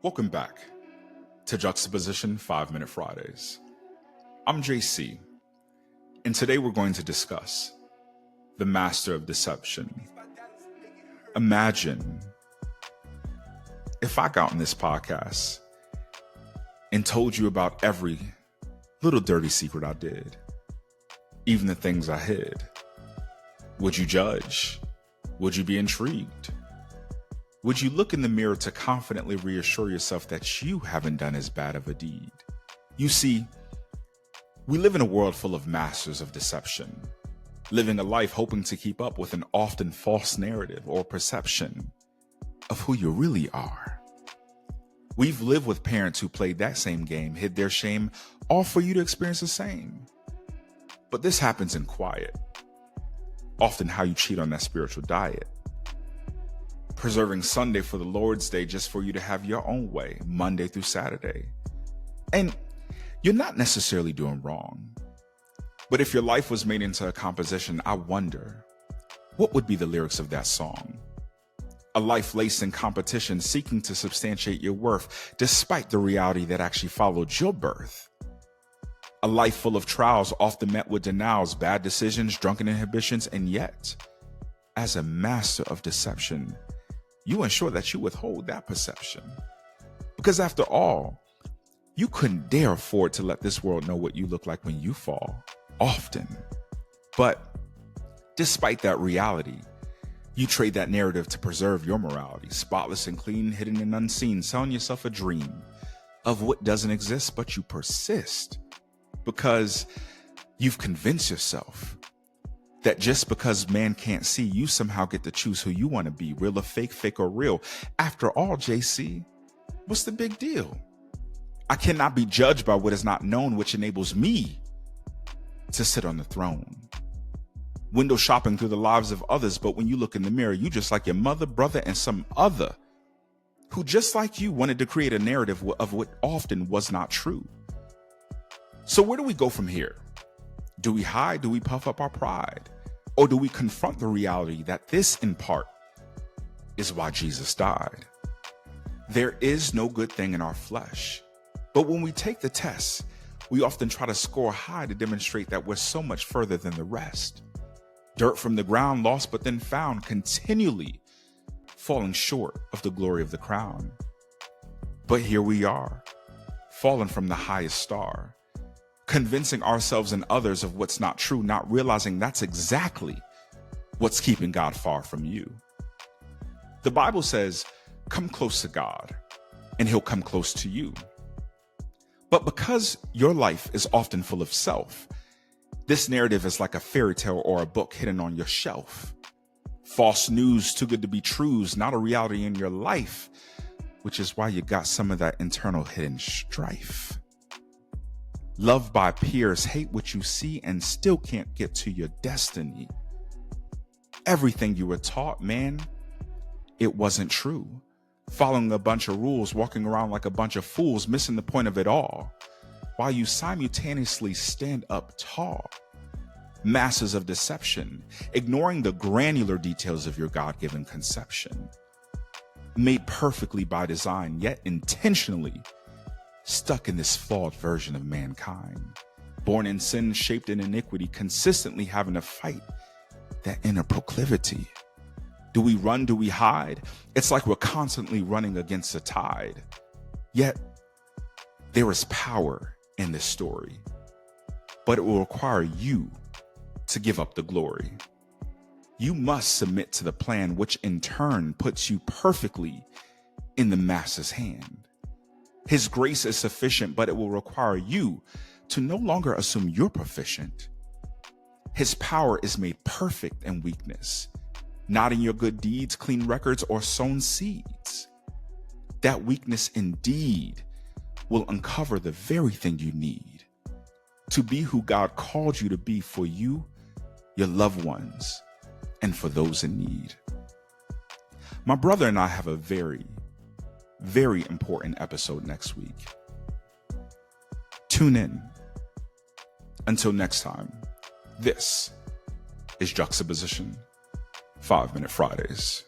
Welcome back to Juxtaposition 5-Minute Fridays. I'm JC, and today we're going to discuss the master of deception. Imagine if I got on this podcast and told you about every little dirty secret I did, even the things I hid. Would you judge? Would you be intrigued? Would you look in the mirror to confidently reassure yourself that you haven't done as bad of a deed? You see, we live in a world full of masters of deception, living a life hoping to keep up with an often false narrative or perception of who you really are. We've lived with parents who played that same game, hid their shame, all for you to experience the same. But this happens in quiet, often how you cheat on that spiritual diet. Preserving Sunday for the Lord's Day just for you to have your own way, Monday through Saturday. And you're not necessarily doing wrong. But if your life was made into a composition, I wonder, what would be the lyrics of that song? A life laced in competition, seeking to substantiate your worth, despite the reality that actually followed your birth. A life full of trials, often met with denials, bad decisions, drunken inhibitions, and yet, as a master of deception, you ensure that you withhold that perception. Because after all, you couldn't dare afford to let this world know what you look like when you fall, often. But despite that reality, you trade that narrative to preserve your morality, spotless and clean, hidden and unseen, selling yourself a dream of what doesn't exist, but you persist because you've convinced yourself that just because man can't see, you somehow get to choose who you want to be, real or fake, fake or real. After all, JC, what's the big deal? I cannot be judged by what is not known, which enables me to sit on the throne. Window shopping through the lives of others, but when you look in the mirror, you just like your mother, brother, and some other who just like you wanted to create a narrative of what often was not true. So where do we go from here? Do we hide? Do we puff up our pride? Or do we confront the reality that this, in part, is why Jesus died? There is no good thing in our flesh. But when we take the test, we often try to score high to demonstrate that we're so much further than the rest. Dirt from the ground, lost but then found, continually falling short of the glory of the crown. But here we are, fallen from the highest star, convincing ourselves and others of what's not true, not realizing that's exactly what's keeping God far from you. The Bible says, come close to God, and he'll come close to you. But because your life is often full of self, this narrative is like a fairy tale or a book hidden on your shelf. False news, too good to be trues, not a reality in your life, which is why you got some of that internal hidden strife. Loved by peers, hate what you see, and still can't get to your destiny. Everything you were taught, man, it wasn't true. Following a bunch of rules, walking around like a bunch of fools, missing the point of it all, while you simultaneously stand up tall. Masters of deception, ignoring the granular details of your God-given conception. Made perfectly by design, yet intentionally stuck in this flawed version of mankind, born in sin, shaped in iniquity, consistently having to fight that inner proclivity. Do we run? Do we hide? It's like we're constantly running against the tide. Yet, there is power in this story, but it will require you to give up the glory. You must submit to the plan, which in turn puts you perfectly in the master's hand. His grace is sufficient, but it will require you to no longer assume you're proficient. His power is made perfect in weakness, not in your good deeds, clean records, or sown seeds. That weakness indeed will uncover the very thing you need to be who God called you to be for you, your loved ones, and for those in need. My brother and I have a very important episode next week. Tune in. Until next time, this is Juxtaposition 5-Minute Fridays.